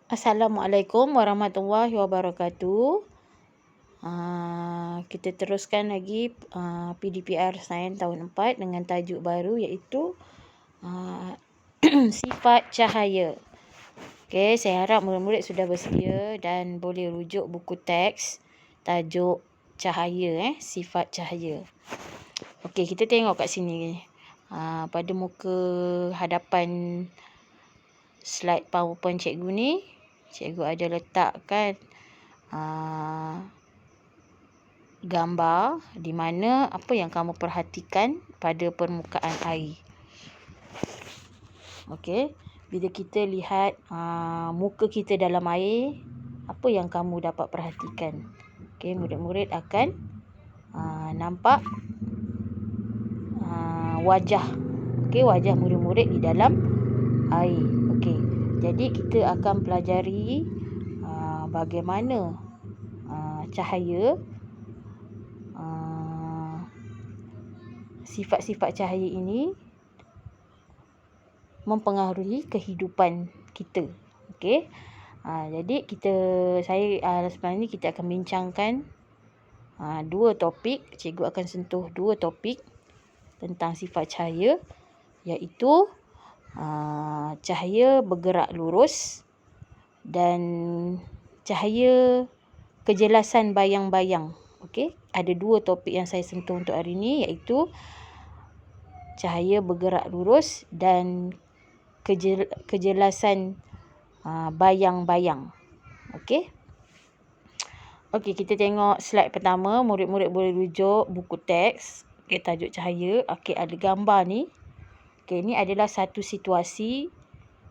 Assalamualaikum warahmatullahi wabarakatuh. Kita teruskan lagi PDPR Sains tahun 4 dengan tajuk baru iaitu sifat cahaya. Okey, saya harap murid-murid sudah bersedia dan boleh rujuk buku teks tajuk cahaya, sifat cahaya. Okey, kita tengok kat sini. Pada muka hadapan slide PowerPoint cikgu ni, cikgu ada letakkan gambar di mana apa yang kamu perhatikan pada permukaan air. Okey, bila kita lihat muka kita dalam air, apa yang kamu dapat perhatikan? Okey, murid-murid akan nampak wajah. Okey, wajah murid-murid di dalam air. Okey, jadi kita akan pelajari bagaimana cahaya, sifat-sifat cahaya ini mempengaruhi kehidupan kita. Okey. Jadi sebenarnya ni kita akan bincangkan dua topik. Cikgu akan sentuh dua topik tentang sifat cahaya, iaitu cahaya bergerak lurus dan cahaya kejelasan bayang-bayang. Okey, ada dua topik yang saya sentuh untuk hari ini, iaitu cahaya bergerak lurus dan kejelasan bayang-bayang. Okey. Okey, kita tengok slide pertama. Murid-murid boleh rujuk buku teks. Okey, tajuk cahaya. Okey, ada gambar ni. Okey, ini adalah satu situasi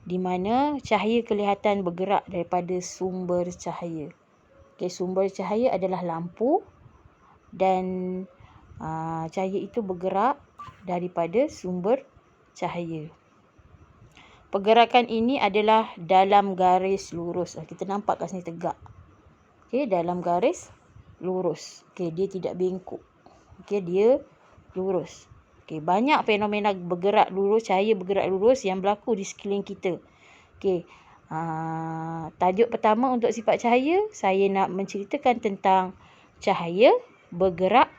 di mana cahaya kelihatan bergerak daripada sumber cahaya. Okey, sumber cahaya adalah lampu dan cahaya itu bergerak daripada sumber cahaya. Pergerakan ini adalah dalam garis lurus. Kita nampak kat sini tegak. Okey, dalam garis lurus. Okey, dia tidak bengkok. Okey, dia lurus. Okey, banyak fenomena bergerak lurus, cahaya bergerak lurus yang berlaku di sekeliling kita. Okey, tajuk pertama untuk sifat cahaya, saya nak menceritakan tentang cahaya bergerak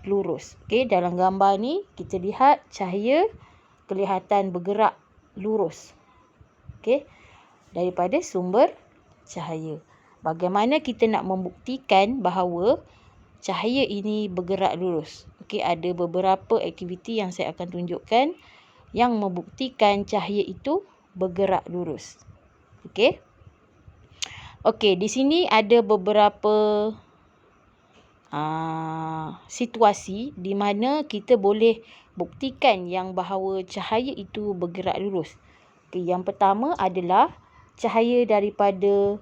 lurus. Okey, dalam gambar ni kita lihat cahaya kelihatan bergerak lurus. Okey, daripada sumber cahaya. Bagaimana kita nak membuktikan bahawa cahaya ini bergerak lurus? Okey, ada beberapa aktiviti yang saya akan tunjukkan yang membuktikan cahaya itu bergerak lurus. Okey. Okey, di sini ada beberapa situasi di mana kita boleh buktikan yang bahawa cahaya itu bergerak lurus. Okey, yang pertama adalah cahaya daripada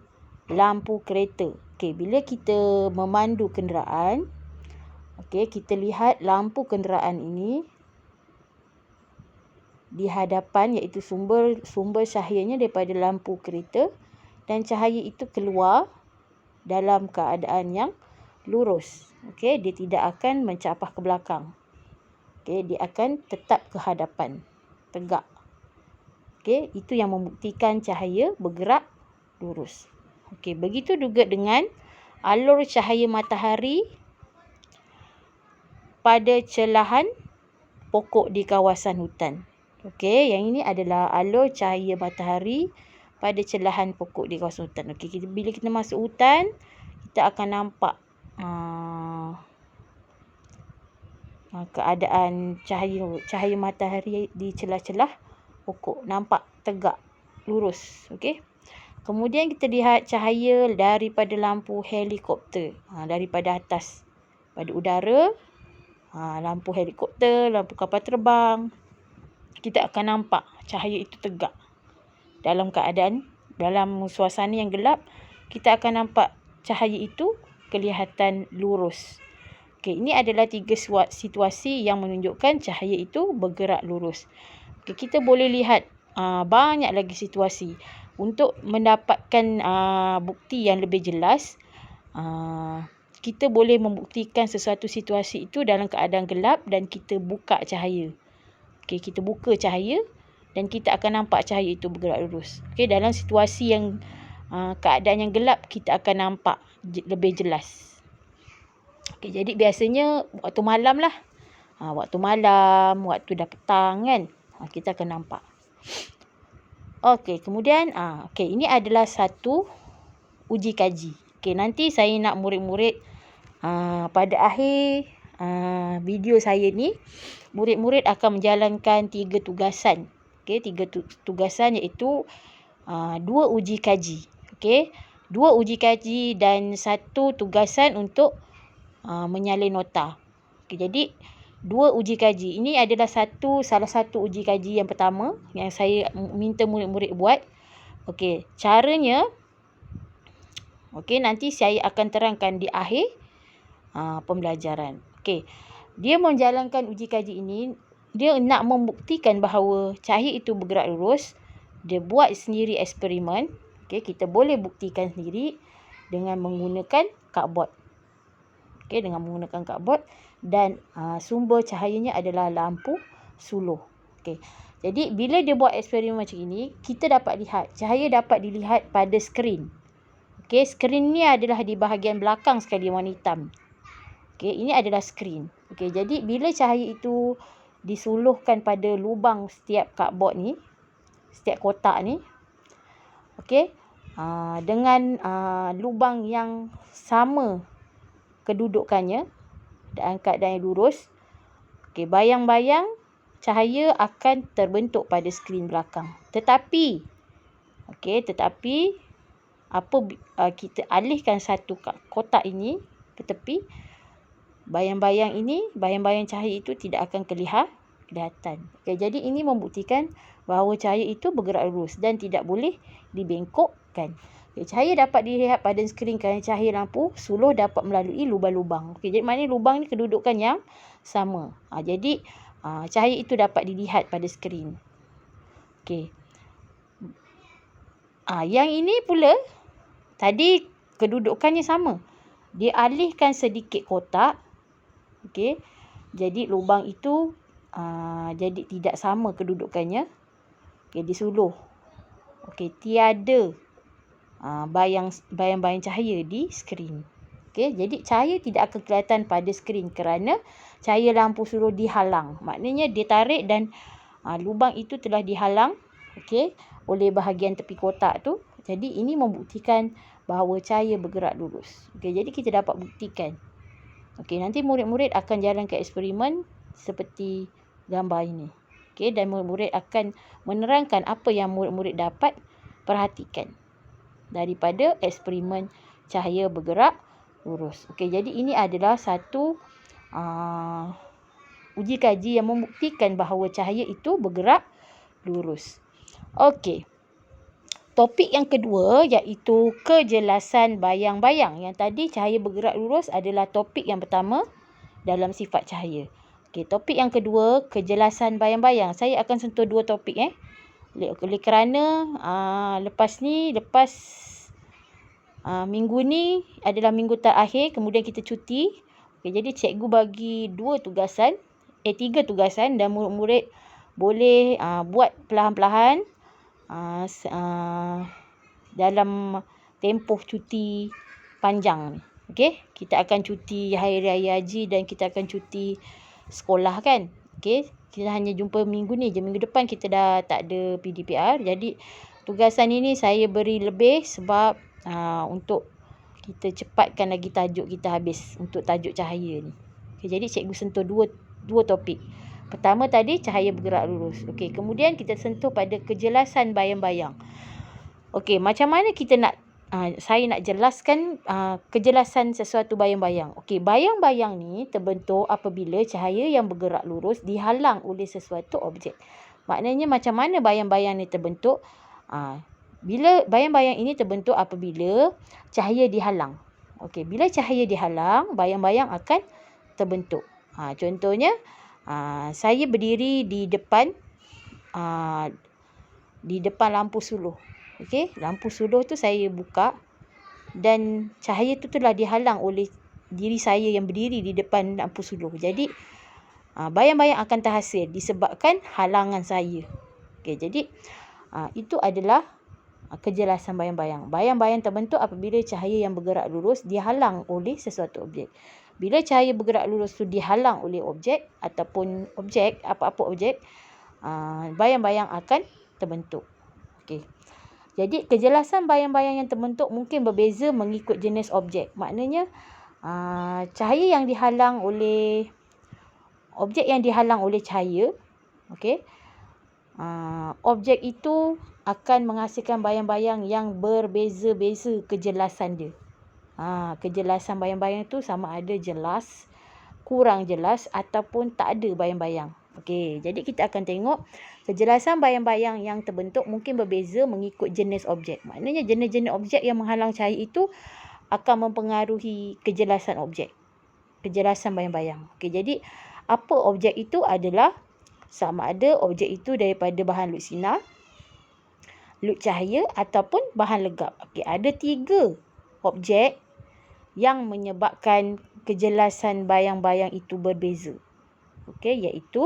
lampu kereta. Okey, bila kita memandu kenderaan, okey, kita lihat lampu kenderaan ini di hadapan, iaitu sumber cahayanya daripada lampu kereta, dan cahaya itu keluar dalam keadaan yang lurus. Okey, dia tidak akan mencapah ke belakang. Okey, dia akan tetap ke hadapan, tegak. Okey, itu yang membuktikan cahaya bergerak lurus. Okey, begitu juga dengan alur cahaya matahari pada celahan pokok di kawasan hutan. Okey, yang ini adalah alur cahaya matahari pada celahan pokok di kawasan hutan. Okey, bila kita masuk hutan, kita akan nampak keadaan cahaya matahari di celah-celah pokok. Nampak tegak, lurus. Okey. Kemudian kita lihat cahaya daripada lampu helikopter. Daripada atas, pada udara, lampu helikopter, lampu kapal terbang, kita akan nampak cahaya itu tegak. Dalam suasana yang gelap, kita akan nampak cahaya itu kelihatan lurus. Okey, ini adalah 3 situasi yang menunjukkan cahaya itu bergerak lurus. Okey, kita boleh lihat banyak lagi situasi. Untuk mendapatkan bukti yang lebih jelas, kita boleh membuktikan sesuatu situasi itu dalam keadaan gelap dan kita buka cahaya. Okey, kita buka cahaya dan kita akan nampak cahaya itu bergerak lurus. Okey, dalam situasi yang keadaan yang gelap, kita akan nampak lebih jelas. Okey, jadi biasanya waktu malam lah. Waktu malam, waktu dah petang kan, kita akan nampak. Okey, kemudian okey, ini adalah satu uji kaji. Okey, nanti saya nak murid-murid pada akhir video saya ni, murid-murid akan menjalankan 3 tugasan. Okey, 3 tugasan iaitu 2 uji kaji. Okey, 2 uji kaji dan 1 tugasan untuk menyalin nota. Okey, jadi 2 uji kaji. Ini adalah salah satu uji kaji yang pertama yang saya minta murid-murid buat. Okey, caranya nanti saya akan terangkan di akhir pembelajaran. Okey, dia menjalankan uji kaji ini, dia nak membuktikan bahawa cahaya itu bergerak lurus. Dia buat sendiri eksperimen. Okey, kita boleh buktikan sendiri dengan menggunakan cardboard. Okey, dengan menggunakan cardboard dan sumber cahayanya adalah lampu suluh. Okey. Jadi bila dia buat eksperimen macam ini, kita dapat lihat cahaya dapat dilihat pada skrin. Okey, skrin ni adalah di bahagian belakang sekali warna hitam. Okey, ini adalah skrin. Okey, jadi bila cahaya itu disuluhkan pada lubang setiap cardboard ni, setiap kotak ni, okey, dengan lubang yang sama kedudukannya, dan keadaan yang lurus, okey, bayang-bayang cahaya akan terbentuk pada skrin belakang. Tetapi kita alihkan satu kotak ini ke tepi, bayang-bayang cahaya itu tidak akan kelihatan. Okay, jadi ini membuktikan bahawa cahaya itu bergerak lurus dan tidak boleh dibengkokkan. Okay, cahaya dapat dilihat pada skrin kerana cahaya lampu suluh dapat melalui lubang-lubang. Okay, jadi maknanya lubang ni kedudukan yang sama. Jadi cahaya itu dapat dilihat pada skrin. Okay. Yang ini pula tadi kedudukannya sama. Dia alihkan sedikit kotak. Okey. Jadi lubang itu jadi tidak sama kedudukannya. Okey, disuluh. Okey, tiada bayang-bayang cahaya di skrin. Okey, jadi cahaya tidak akan kelihatan pada skrin kerana cahaya lampu suluh dihalang. Maknanya dia tarik dan lubang itu telah dihalang, okey, oleh bahagian tepi kotak tu. Jadi ini membuktikan bahawa cahaya bergerak lurus. Okey, jadi kita dapat buktikan. Okey, nanti murid-murid akan jalankan eksperimen seperti gambar ini. Okey, dan murid-murid akan menerangkan apa yang murid-murid dapat perhatikan daripada eksperimen cahaya bergerak lurus. Okey, jadi ini adalah satu uji kaji yang membuktikan bahawa cahaya itu bergerak lurus. Okey. Topik yang kedua iaitu kejelasan bayang-bayang. Yang tadi cahaya bergerak lurus adalah topik yang pertama dalam sifat cahaya. Okey, topik yang kedua, kejelasan bayang-bayang. Saya akan sentuh 2 topik oleh kerana lepas minggu ni adalah minggu terakhir, kemudian kita cuti. Okey, jadi cikgu bagi 3 tugasan dan murid-murid boleh buat perlahan-lahan dalam tempoh cuti panjang ni. Okey, kita akan cuti Hari Raya Haji dan kita akan cuti sekolah kan. Okey, kita hanya jumpa minggu ni je. Minggu depan kita dah tak ada PDPR. Jadi tugasan ini saya beri lebih sebab untuk kita cepatkan lagi tajuk kita habis untuk tajuk cahaya ni. Okey, jadi cikgu sentuh dua topik. Pertama tadi cahaya bergerak lurus. Okey, kemudian kita sentuh pada kejelasan bayang-bayang. Okey, macam mana kita nak saya nak jelaskan kejelasan sesuatu bayang-bayang. Okey, bayang-bayang ni terbentuk apabila cahaya yang bergerak lurus dihalang oleh sesuatu objek. Maknanya macam mana bayang-bayang ni terbentuk? Bila bayang-bayang ini terbentuk apabila cahaya dihalang. Okey, bila cahaya dihalang, bayang-bayang akan terbentuk. Contohnya, saya berdiri di depan lampu suluh. Okey, lampu suluh tu saya buka dan cahaya tu telah dihalang oleh diri saya yang berdiri di depan lampu suluh. Jadi bayang-bayang akan terhasil disebabkan halangan saya. Okey, jadi itu adalah kejelasan bayang-bayang. Bayang-bayang terbentuk apabila cahaya yang bergerak lurus dihalang oleh sesuatu objek. Bila cahaya bergerak lurus tu dihalang oleh objek ataupun objek, apa-apa objek, bayang-bayang akan terbentuk. Okey. Jadi kejelasan bayang-bayang yang terbentuk mungkin berbeza mengikut jenis objek. Maknanya cahaya yang dihalang oleh objek yang dihalang oleh cahaya, okey. Objek itu akan menghasilkan bayang-bayang yang berbeza-beza kejelasan dia. Kejelasan bayang-bayang itu sama ada jelas, kurang jelas ataupun tak ada bayang-bayang. Okey, jadi kita akan tengok kejelasan bayang-bayang yang terbentuk mungkin berbeza mengikut jenis objek. Maknanya jenis-jenis objek yang menghalang cahaya itu akan mempengaruhi kejelasan objek. Kejelasan bayang-bayang. Okey, jadi apa objek itu adalah sama ada objek itu daripada bahan lut sinar, lut cahaya ataupun bahan legap. Okey, ada 3 objek yang menyebabkan kejelasan bayang-bayang itu berbeza. Okey, iaitu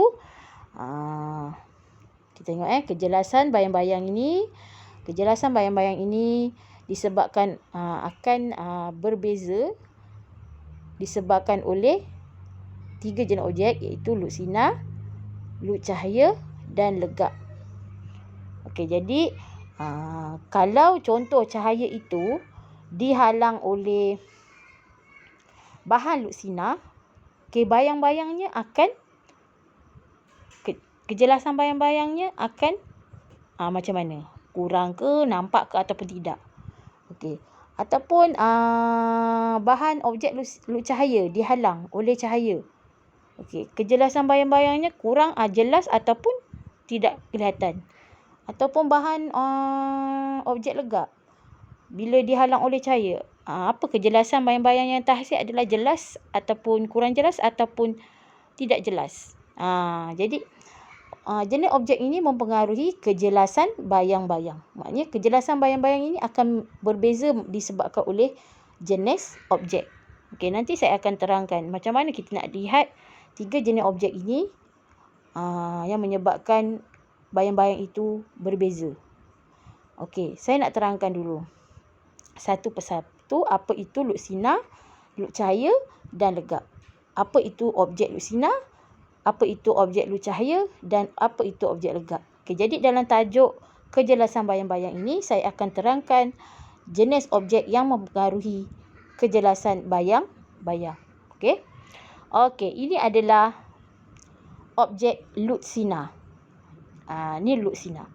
kita tengok kejelasan bayang-bayang ini. Kejelasan bayang-bayang ini disebabkan akan berbeza disebabkan oleh 3 jenis objek iaitu lut sinar, lut cahaya dan legap. Okey, jadi kalau contoh cahaya itu dihalang oleh bahan lut sinar, bayang-bayangnya akan kejelasan bayang-bayangnya akan macam mana? Kurang ke, nampak ke ataupun tidak? Okey. Ataupun bahan objek lut cahaya dihalang oleh cahaya. Okey, kejelasan bayang-bayangnya kurang jelas ataupun tidak kelihatan. Ataupun bahan objek legap bila dihalang oleh cahaya, apa kejelasan bayang-bayang yang terhasil adalah jelas ataupun kurang jelas ataupun tidak jelas. Jadi jenis objek ini mempengaruhi kejelasan bayang-bayang. Maknanya kejelasan bayang-bayang ini akan berbeza disebabkan oleh jenis objek. Okey, nanti saya akan terangkan macam mana kita nak lihat 3 jenis objek ini yang menyebabkan bayang-bayang itu berbeza. Okey, saya nak terangkan dulu satu persatu apa itu lut sinar, lut cahaya dan legap. Apa itu objek lut sinar, apa itu objek lut cahaya dan apa itu objek legap. Okey, jadi dalam tajuk kejelasan bayang-bayang ini saya akan terangkan jenis objek yang mempengaruhi kejelasan bayang-bayang. Okey. Okey, ini adalah objek lut sinar. Ni lut sinar.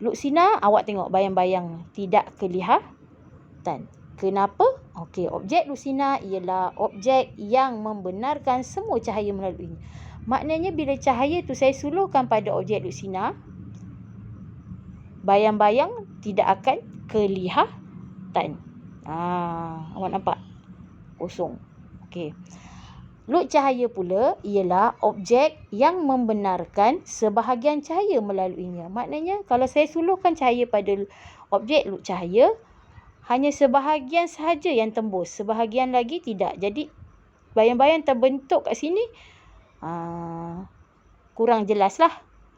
Lut sinar awak tengok bayang-bayang tidak kelihatan. Kenapa? Okey, objek lut sinar ialah objek yang membenarkan semua cahaya melaluinya. Maknanya bila cahaya tu saya suluhkan pada objek lut sinar, bayang-bayang tidak akan kelihatan. Awak nampak? Kosong. Okey. Lut cahaya pula ialah objek yang membenarkan sebahagian cahaya melaluinya. Maknanya kalau saya suluhkan cahaya pada objek lut cahaya, hanya sebahagian sahaja yang tembus, sebahagian lagi tidak. Jadi bayang-bayang terbentuk kat sini kurang jelas lah.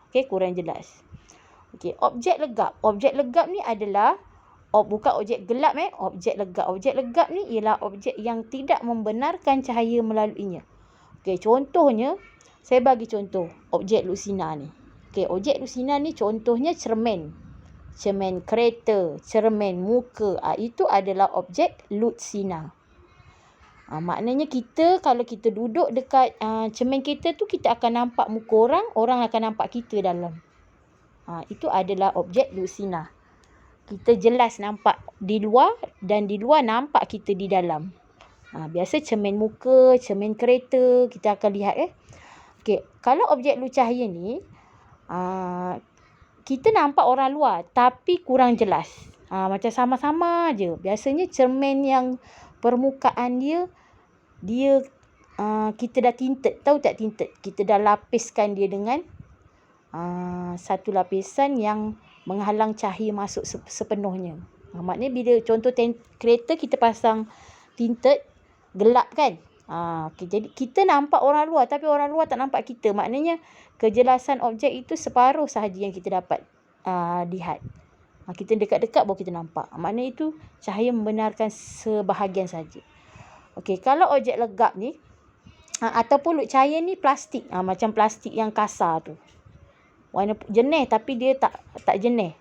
Okey, kurang jelas. Okey, objek legap. Objek legap ni adalah bukan objek gelap objek legap. Objek legap ni ialah objek yang tidak membenarkan cahaya melaluinya. Okey, contohnya saya bagi contoh objek lut sinar ni. Okey, objek lut sinar ni contohnya cermin. Cermin kereta, cermin muka, itu adalah objek lut sinar. Maknanya kita kalau kita duduk dekat cermin kita tu, kita akan nampak muka orang, orang akan nampak kita dalam. Itu adalah objek lut sinar. Kita jelas nampak di luar dan di luar nampak kita di dalam. Biasa cermin muka, cermin kereta kita akan lihat Okey, kalau objek lut cahaya ni kita nampak orang luar tapi kurang jelas. Macam sama-sama je. Biasanya cermin yang permukaan dia kita dah tinted. Tahu tak tinted? Kita dah lapiskan dia dengan satu lapisan yang menghalang cahaya masuk sepenuhnya. Maknanya bila contoh kereta kita pasang tinted, gelap kan? Okay, jadi kita nampak orang luar tapi orang luar tak nampak kita. Maknanya kejelasan objek itu separuh sahaja yang kita dapat lihat. Kita dekat-dekat baru kita nampak. Maknanya itu cahaya membenarkan sebahagian saja. Okey, kalau objek legap ni ataupun cahaya ni plastik, macam plastik yang kasar tu. Warna jernih tapi dia tak jernih.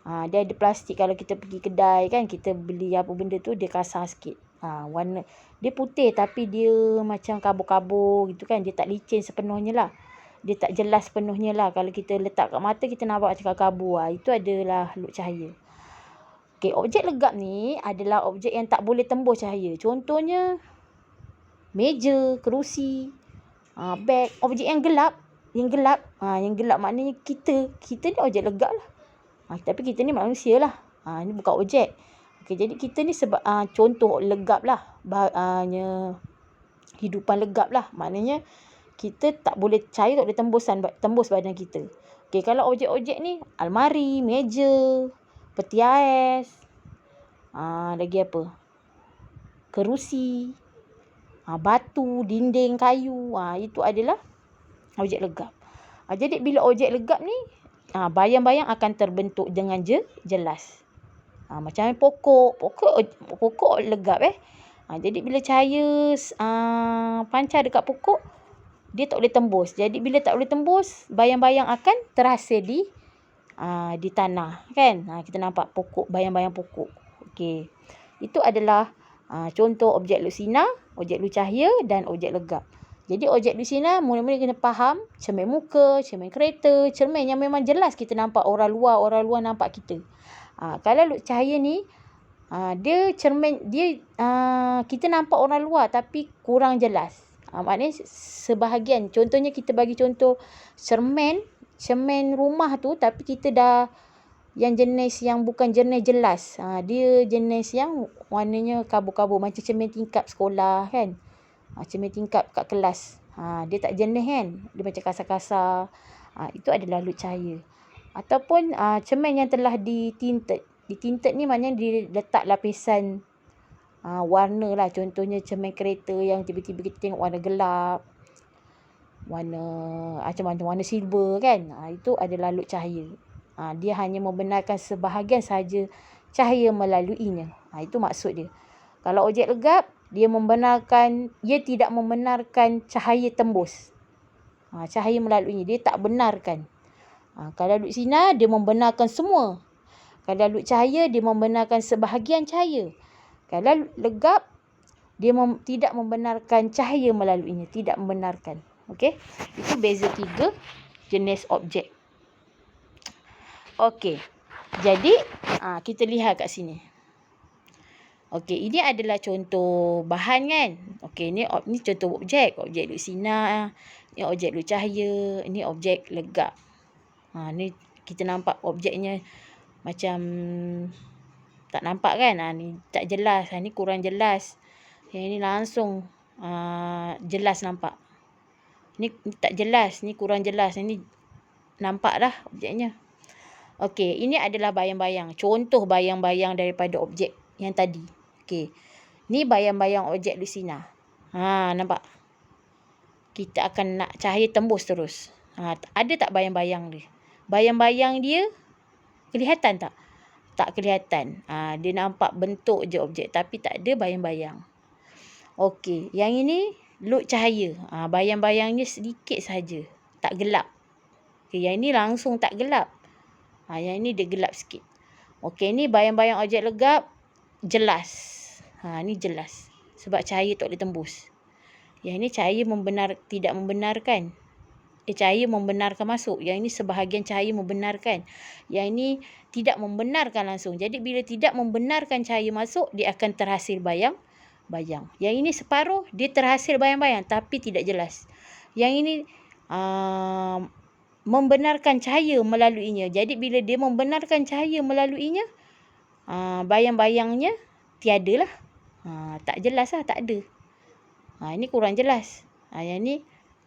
Dia ada plastik, kalau kita pergi kedai kan, kita beli apa benda tu dia kasar sikit. Warna dia putih tapi dia macam kabur-kabur gitu kan, dia tak licin sepenuhnya lah. Dia tak jelas sepenuhnya lah. Kalau kita letak kat mata, kita nampak macam kabur. Itu adalah loop cahaya. Okey, objek legap ni adalah objek yang tak boleh tembus cahaya. Contohnya meja, kerusi, beg, objek yang gelap. Yang gelap maknanya kita ni objek legap lah. Tapi kita ni manusia lah. Ni bukan objek. Okey, jadi kita ni sebab contoh legap lah. Hidupan legap lah. Maknanya kita tak boleh, cahaya tak boleh tembus badan kita. Okey, kalau objek-objek ni almari, meja, peti ais, lagi apa? Kerusi, batu, dinding, kayu, itu adalah objek legap. Jadi bila objek legap ni, bayang-bayang akan terbentuk dengan jelas. Macam pokok legap jadi bila cahaya pancar dekat pokok, dia tak boleh tembus. Jadi bila tak boleh tembus, bayang-bayang akan terhasil di tanah kan. Kita nampak pokok, bayang-bayang pokok. Okey. Itu adalah contoh objek lusina, objek lu cahaya dan objek legap. Jadi objek lusina mula-mula kena faham cermin muka, cermin kereta, cermin yang memang jelas kita nampak orang luar nampak kita. Kalau lu cahaya ni dia cermin, dia kita nampak orang luar tapi kurang jelas. Maknanya sebahagian. Contohnya kita bagi contoh cermin rumah tu, tapi kita dah yang jenis yang bukan jenis jelas. Dia jenis yang warnanya kabur-kabur, macam cermin tingkap sekolah kan. Cermin tingkap kat kelas. Dia tak jenis kan. Dia macam kasar-kasar. Itu adalah lut cahaya. Ataupun cermin yang telah ditinted. Ditinted ni maknanya diletak lapisan warna lah. Contohnya cermin kereta yang tiba-tiba kita tengok warna gelap, macam warna silver kan. Itu adalah lut cahaya. Dia hanya membenarkan sebahagian saja cahaya melaluinya. Itu maksud dia. Kalau objek legap, dia tidak membenarkan cahaya tembus. Cahaya melaluinya, dia tak benarkan. Kalau lut sinar, dia membenarkan semua. Kalau lut cahaya, dia membenarkan sebahagian cahaya. Kalau legap, dia tidak membenarkan cahaya melaluinya. Tidak membenarkan. Okey. Itu beza 3 jenis objek. Okey. Jadi, kita lihat kat sini. Okey, ini adalah contoh bahan kan. Okey, ni contoh objek. Objek lut sinar. Ni objek lut cahaya. Ini objek legap. Ni kita nampak objeknya macam tak nampak kan. Ni tak jelas. Ni kurang jelas. Yang ni langsung jelas nampak. Ni tak jelas. Ni kurang jelas. Ni nampak dah objeknya. Okey, ini adalah bayang-bayang. Contoh bayang-bayang daripada objek yang tadi. Okey. Ni bayang-bayang objek lut sinar. Nampak? Kita akan nak cahaya tembus terus. Ada tak bayang-bayang dia? Bayang-bayang dia kelihatan tak? Tak kelihatan. Dia nampak bentuk je objek tapi tak ada bayang-bayang. Okey, yang ini lut cahaya. Bayang-bayangnya sedikit saja, tak gelap. Okey, yang ini langsung tak gelap. Yang ini dia gelap sikit. Okey, ni bayang-bayang objek legap jelas. Ni jelas sebab cahaya tak boleh tembus. Yang ini cahaya tidak membenarkan. Cahaya membenarkan masuk. Yang ini sebahagian cahaya membenarkan. Yang ini tidak membenarkan langsung. Jadi bila tidak membenarkan cahaya masuk, dia akan terhasil bayang-bayang. Yang ini separuh, dia terhasil bayang-bayang tapi tidak jelas. Yang ini membenarkan cahaya melaluinya. Jadi bila dia membenarkan cahaya melaluinya, bayang-bayangnya tiada lah. Tak jelas lah, tak ada. Ini kurang jelas. Yang ni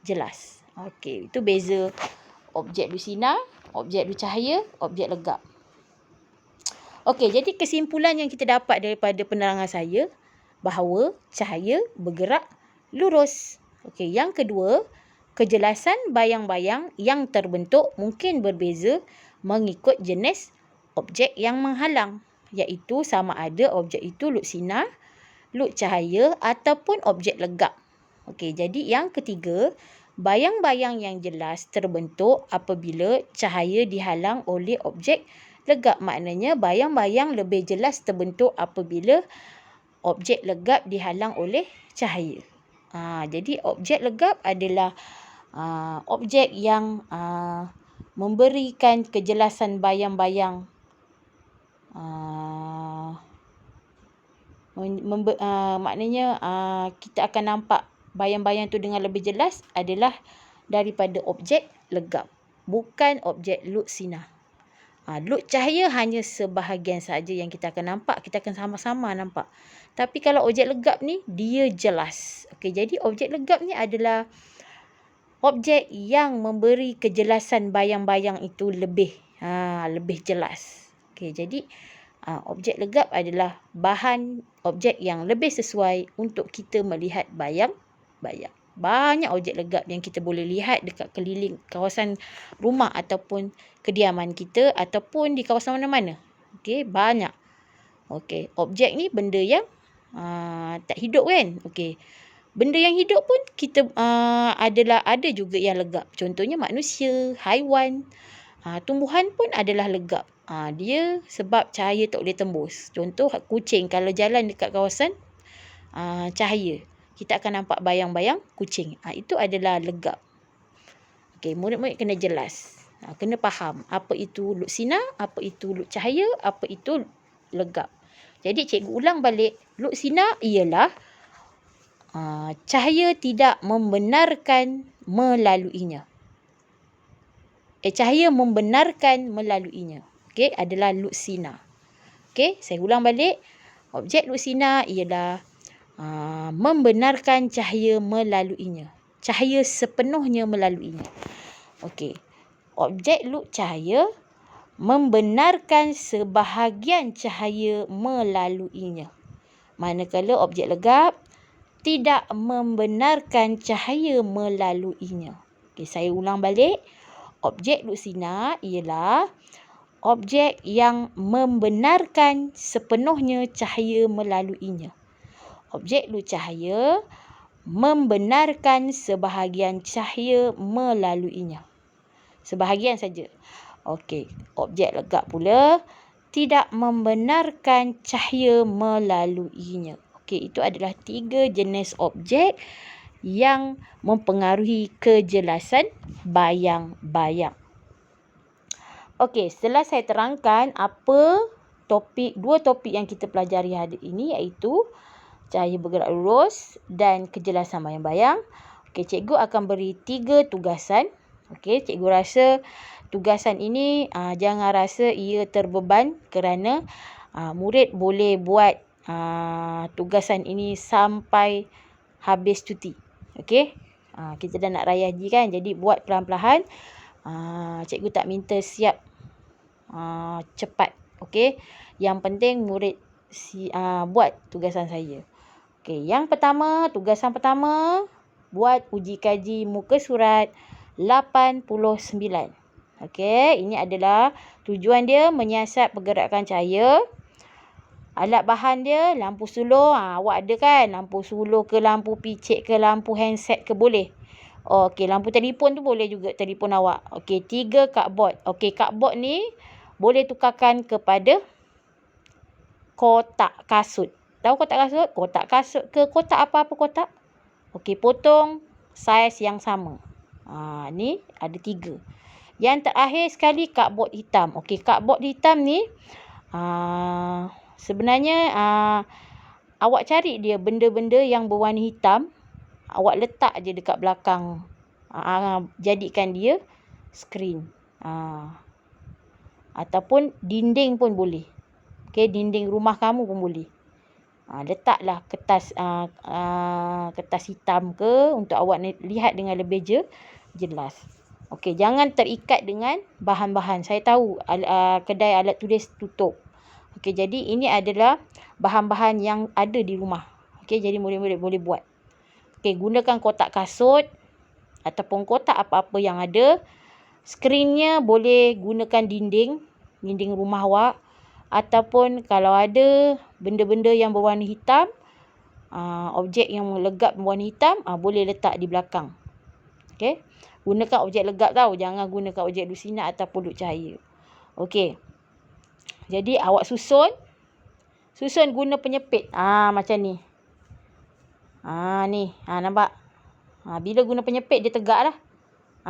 jelas. Okey, itu beza objek lut sinar, objek lut cahaya, objek legap. Okey, jadi kesimpulan yang kita dapat daripada penerangan saya bahawa cahaya bergerak lurus. Okey, yang kedua, kejelasan bayang-bayang yang terbentuk mungkin berbeza mengikut jenis objek yang menghalang, iaitu sama ada objek itu luk sinar, luk cahaya ataupun objek legap. Okey, jadi yang ketiga, bayang-bayang yang jelas terbentuk apabila cahaya dihalang oleh objek legap. Maknanya bayang-bayang lebih jelas terbentuk apabila objek legap dihalang oleh cahaya. Jadi objek legap adalah objek yang memberikan kejelasan bayang-bayang, maknanya kita akan nampak bayang-bayang tu dengan lebih jelas adalah daripada objek legap, bukan objek luk sinar. Luk cahaya hanya sebahagian saja yang kita akan nampak, kita akan sama-sama nampak. Tapi kalau objek legap ni, dia jelas. Okey, jadi objek legap ni adalah objek yang memberi kejelasan bayang-bayang itu lebih jelas. Okey, jadi objek legap adalah bahan objek yang lebih sesuai untuk kita melihat bayang-bayang. Banyak objek legap yang kita boleh lihat dekat keliling kawasan rumah ataupun kediaman kita ataupun di kawasan mana-mana. Okey, banyak. Okey, objek ni benda yang tak hidup kan. Okey. Benda yang hidup pun kita ada juga yang legap. Contohnya manusia, haiwan, tumbuhan pun adalah legap. Dia sebab cahaya tak boleh tembus. Contoh kucing kalau jalan dekat kawasan cahaya, kita akan nampak bayang-bayang kucing. Itu adalah legap. Okey, murid-murid kena jelas. Kena faham apa itu luk sinar, apa itu luk cahaya, apa itu legap. Jadi cikgu ulang balik, luk sinar ialah cahaya tidak membenarkan melaluinya. Cahaya membenarkan melaluinya. Okey, adalah luk sinar. Okey, saya ulang balik. Objek luk sinar ialah membenarkan cahaya melaluinya. Cahaya sepenuhnya melaluinya. Okey. Objek luk cahaya membenarkan sebahagian cahaya melaluinya. Manakala objek legap tidak membenarkan cahaya melaluinya. Okey, saya ulang balik. Objek luk sinar ialah objek yang membenarkan sepenuhnya cahaya melaluinya. Objek luk cahaya membenarkan sebahagian cahaya melaluinya. Sebahagian saja. Okey, objek legap pula tidak membenarkan cahaya melaluinya. Okey, itu adalah 3 jenis objek yang mempengaruhi kejelasan bayang-bayang. Okey, setelah saya terangkan apa dua topik yang kita pelajari hari ini, iaitu cahaya bergerak lurus dan kejelasan bayang-bayang. Okey, cikgu akan beri 3 tugasan. Okey, cikgu rasa tugasan ini jangan rasa ia terbeban kerana murid boleh buat tugasan ini sampai habis cuti. Okey, kita dah nak raya haji kan, jadi buat perlahan-lahan. Cikgu tak minta siap cepat. Okey, yang penting murid buat tugasan saya. Okey, tugasan pertama buat uji kaji muka surat 89. Okey, ini adalah tujuan dia menyiasat pergerakan cahaya. Alat bahan dia lampu suluh. Awak ada kan lampu suluh ke, lampu picit ke, lampu handset ke, boleh. Okey, lampu telefon tu boleh juga, telefon awak. Okey, 3 cardboard. Okey, cardboard ni boleh tukarkan kepada kotak kasut. Tahu kotak kasut? Kotak kasut ke kotak apa-apa kotak. Okey, potong saiz yang sama. Ni ada 3. Yang terakhir sekali cardboard hitam. Okey, cardboard hitam ni sebenarnya awak cari dia benda-benda yang berwarna hitam. Awak letak je dekat belakang. Jadikan dia skrin. Ataupun dinding pun boleh. Okey, dinding rumah kamu pun boleh. Letaklah kertas hitam ke untuk awak lihat dengan lebih jelas. Okey, jangan terikat dengan bahan-bahan. Saya tahu kedai alat tulis tutup. Okey, jadi ini adalah bahan-bahan yang ada di rumah. Okey, jadi murid-murid boleh buat. Okey, gunakan kotak kasut ataupun kotak apa-apa yang ada. Skrinnya boleh gunakan dinding. dinding rumah awak. Ataupun kalau ada benda-benda yang berwarna hitam, objek yang legap berwarna hitam, boleh letak di belakang. Okey. Gunakan objek legap tau. Jangan gunakan objek lusinar atau peluk cahaya. Okey. Jadi awak susun guna penyepit. Macam ni. Ni. Nampak? Bila guna penyepit dia tegak lah.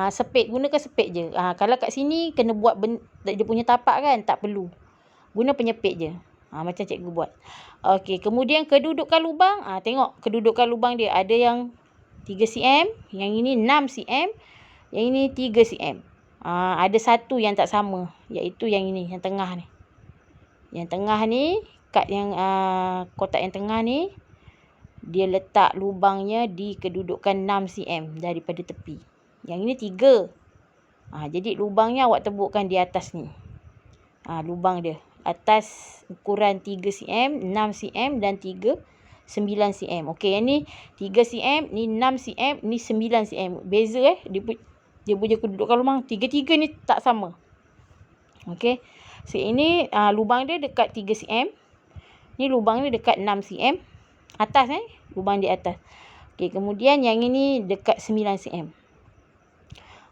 Sepit. Gunakan sepit je. Kalau kat sini kena buat dia punya tapak kan. Tak perlu. Guna penyepit je. Macam cikgu buat. Okey. Kemudian kedudukan lubang. Tengok kedudukan lubang dia. Ada yang 3 cm. Yang ini 6 cm. Yang ini 3 cm. Ada satu yang tak sama. Iaitu yang ini. Yang tengah ni. Yang tengah ni. Kad yang kotak yang tengah ni. Dia letak lubangnya di kedudukan 6 cm. Daripada tepi. Yang ini 3. Jadi lubangnya awak tebukkan di atas ni. Lubang dia. Atas ukuran 3 cm, 6 cm dan 9 cm. Okey, yang ni 3 cm, ni 6 cm, ni 9 cm. Beza dia punya kedudukan lubang. Tiga-tiga ni tak sama. Okey. So, ini lubang dia dekat 3 cm. Ni lubang ni dekat 6 cm. Atas lubang di atas. Okey, kemudian yang ini dekat 9 cm.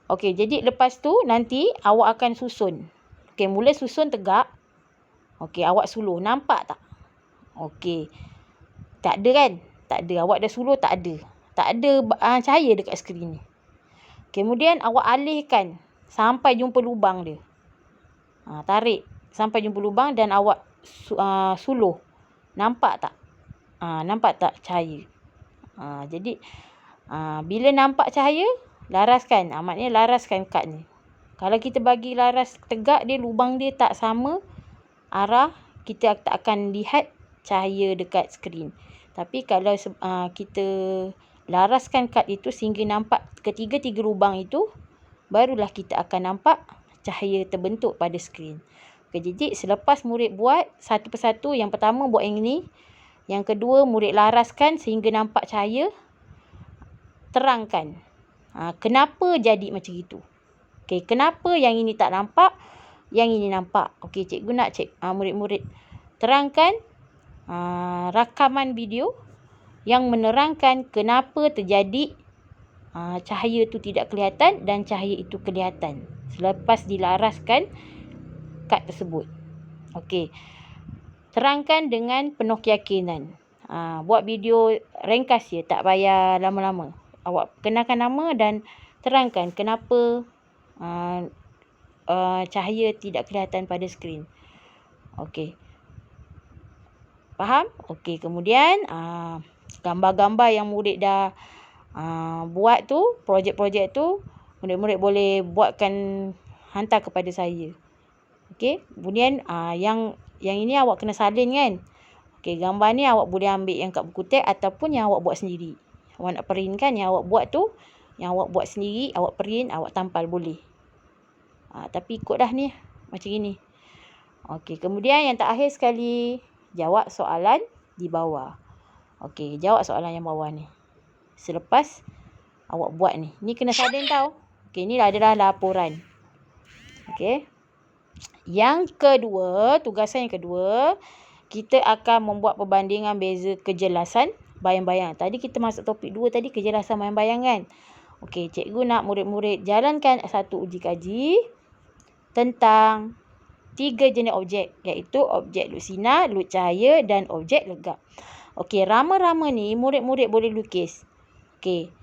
Okey, jadi lepas tu nanti awak akan susun. Okey, mula susun tegak. Okey, awak suluh. Nampak tak? Okey. Tak ada kan? Tak ada. Awak dah suluh, tak ada. Tak ada cahaya dekat skrin ni. Kemudian awak alihkan sampai jumpa lubang dia. Tarik sampai jumpa lubang dan awak suluh. Nampak tak? Nampak tak cahaya? Jadi, bila nampak cahaya, laraskan. Maknanya laraskan kad ni. Kalau kita bagi laras tegak, dia lubang dia tak sama arah, kita tak akan lihat cahaya dekat skrin. Tapi kalau kita laraskan kad itu sehingga nampak ketiga-tiga lubang itu, barulah kita akan nampak cahaya terbentuk pada skrin. Okay, jadi selepas murid buat satu persatu, yang pertama buat yang ini. Yang kedua, murid laraskan sehingga nampak cahaya. Terangkan. Kenapa jadi macam itu? Okay, kenapa yang ini tak nampak, yang ini nampak? Okey, cikgu nak cek murid-murid terangkan rakaman video yang menerangkan kenapa terjadi cahaya itu tidak kelihatan dan cahaya itu kelihatan selepas dilaraskan kad tersebut. Okey. Terangkan dengan penuh keyakinan. Buat video ringkas je, tak payah lama-lama. Awak kenalkan nama dan terangkan kenapa cahaya tidak kelihatan pada skrin. Okey. Faham? Okey, kemudian gambar-gambar yang murid dah buat tu, projek-projek tu, murid-murid boleh buatkan, hantar kepada saya. Okey, kemudian yang ini awak kena salin kan. Okey, gambar ni awak boleh ambil yang kat buku teks ataupun yang awak buat sendiri. Awak nak print kan, yang awak buat tu, yang awak buat sendiri, awak print, awak tampal boleh. Tapi ikutlah ni macam ini. Okey, kemudian yang terakhir sekali, jawab soalan di bawah. Okey, jawab soalan yang bawah ni. Selepas awak buat ni. Ni kena salin tau. Okey, ni adalah laporan. Okey. Yang kedua, tugasan yang kedua, kita akan membuat perbandingan beza kejelasan bayang-bayang. Tadi kita masuk topik 2 tadi, kejelasan bayang-bayang kan. Okey, cikgu nak murid-murid jalankan satu uji kaji tentang 3 jenis objek, iaitu objek lusinar, lut cahaya dan objek legap. Okey, rama-rama ni murid-murid boleh lukis. Okey,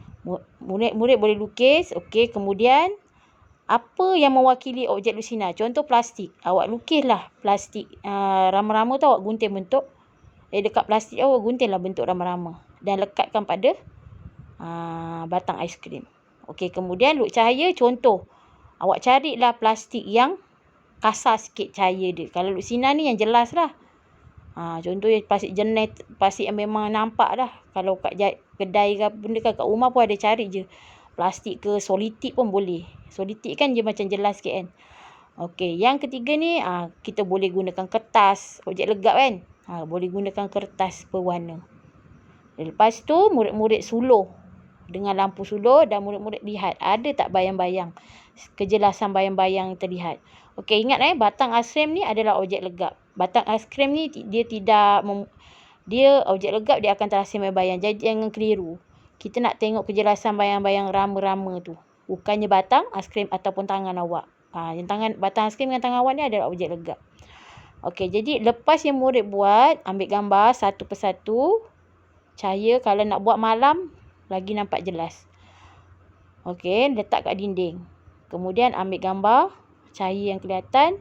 murid-murid boleh lukis. Okey, kemudian apa yang mewakili objek lusinar? Contoh plastik. Awak lukislah plastik. Rama-rama tu awak gunting bentuk. Dekat plastik awak guntinglah bentuk rama-rama. Dan lekatkan pada batang aiskrim. Okey, kemudian lut cahaya, contoh. Awak carilah plastik yang kasar sikit cahaya dia. Kalau lusinar ni yang jelas lah. Contohnya plastik jenis, plastik yang memang nampak dah. Kalau kat kedai ke benda kat rumah pun ada, cari je. Plastik ke solitik pun boleh. Solitik kan dia macam jelas sikit kan. Okey, yang ketiga ni kita boleh gunakan kertas, objek legap kan. Boleh gunakan kertas berwarna. Lepas tu murid-murid suluh dengan lampu suluh dan murid-murid lihat ada tak bayang-bayang, kejelasan bayang-bayang terlihat. Okey, ingat batang aiskrim ni adalah objek legap. Batang aiskrim ni dia objek legap, dia akan terasa bayang. Jadi jangan keliru. Kita nak tengok kejelasan bayang-bayang rama-rama tu. Bukannya batang aiskrim ataupun tangan awak. Batang aiskrim dengan tangan awak ni adalah objek legap. Okey, jadi lepas yang murid buat, ambil gambar satu persatu. Cahaya kalau nak buat malam, lagi nampak jelas. Okey, letak kat dinding. Kemudian ambil gambar cahaya yang kelihatan.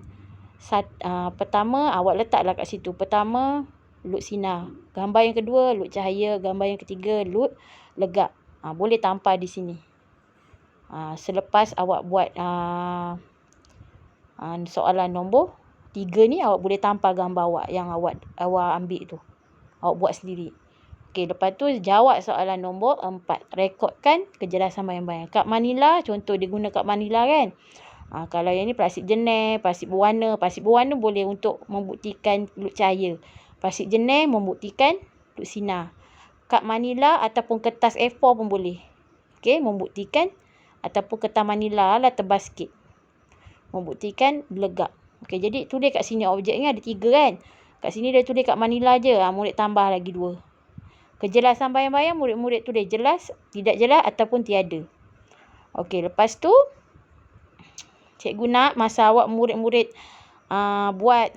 Pertama, awak letaklah kat situ. Pertama, lut sinar. Gambar yang kedua, lut cahaya. Gambar yang ketiga, lut legap. Boleh tampal di sini. Selepas awak buat soalan nombor 3 ni, awak boleh tampal gambar awak yang awak ambil tu. Awak buat sendiri. Okey, lepas tu jawab soalan nombor 4. Rekodkan kejelasan bayang-bayang. Kad Manila, contoh dia guna kad Manila kan. Kalau yang ni plastik jenis, plastik berwarna. Plastik berwarna boleh untuk membuktikan lut cahaya. Plastik jenis membuktikan lut sinar. Kad Manila ataupun kertas A4 pun boleh. Okey, membuktikan, ataupun kertas Manila lah tebal sikit, membuktikan legap. Okey, jadi tulis kat sini objeknya ada 3 kan. Kat sini dia tulis kat Manila je. Murid tambah lagi 2. Kejelasan bayang-bayang murid-murid tulis jelas, tidak jelas ataupun tiada. Okey, lepas tu cikgu nak masa awak murid-murid buat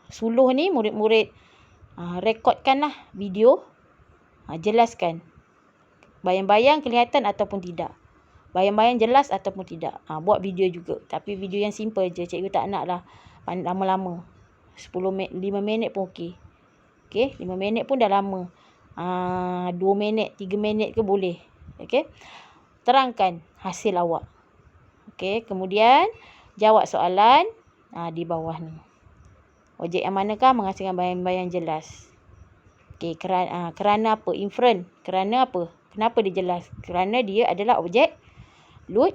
suluh ni, murid-murid rekodkanlah video. Jelaskan bayang-bayang kelihatan ataupun tidak. Bayang-bayang jelas ataupun tidak. Buat video juga. Tapi video yang simple je. Cikgu tak nak lah lama-lama. 5 minit pun okey. Okey, 5 minit pun dah lama. 2 minit, 3 minit ke boleh. Okey. Terangkan hasil awak. Okey, kemudian jawab soalan di bawah ni. Objek yang manakah menghasilkan bayang-bayang jelas? Okey, kerana apa? Inferen. Kerana apa? Kenapa dia jelas? Kerana dia adalah objek lut,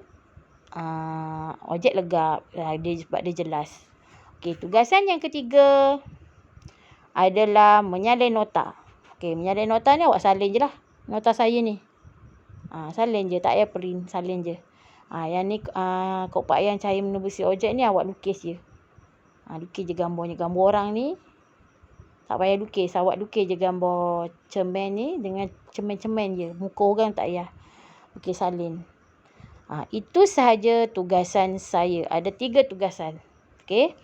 objek legap. Sebab dia jelas. Okey, tugasan yang ketiga adalah menyalin nota. Okey, menyalin nota ni awak salin je lah. Nota saya ni. Salin je, tak payah print, salin je. Yang ni keupayaan cahaya menebusi objek ni awak lukis je. Lukis je gambarnya. Gambar orang ni tak payah lukis. Awak lukis je gambar cermin ni dengan cermin-cermin je. Muka orang tak payah. Okey, salin. Itu sahaja tugasan saya. Ada 3 tugasan. Okey.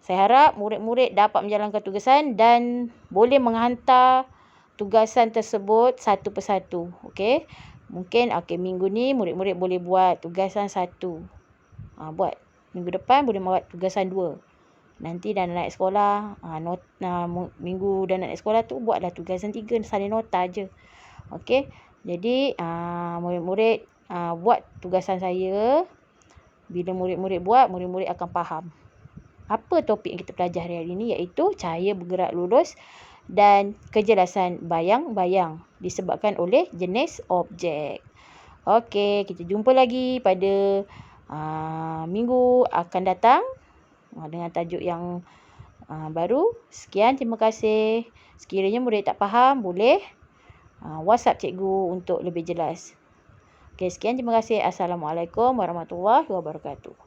Saya harap murid-murid dapat menjalankan tugasan dan boleh menghantar tugasan tersebut satu persatu. Okey. Mungkin minggu ni murid-murid boleh buat tugasan 1. Buat. Minggu depan boleh buat tugasan 2. Nanti dah naik sekolah, minggu dah naik sekolah tu buatlah tugasan 3, salin nota je. Okey. Jadi murid-murid buat tugasan saya. Bila murid-murid buat, murid-murid akan faham apa topik yang kita belajar hari ini, iaitu cahaya bergerak lurus dan kejelasan bayang-bayang disebabkan oleh jenis objek. Okey, kita jumpa lagi pada minggu akan datang dengan tajuk yang baru. Sekian, terima kasih. Sekiranya murid tak faham, boleh WhatsApp cikgu untuk lebih jelas. Okey, sekian, terima kasih. Assalamualaikum warahmatullahi wabarakatuh.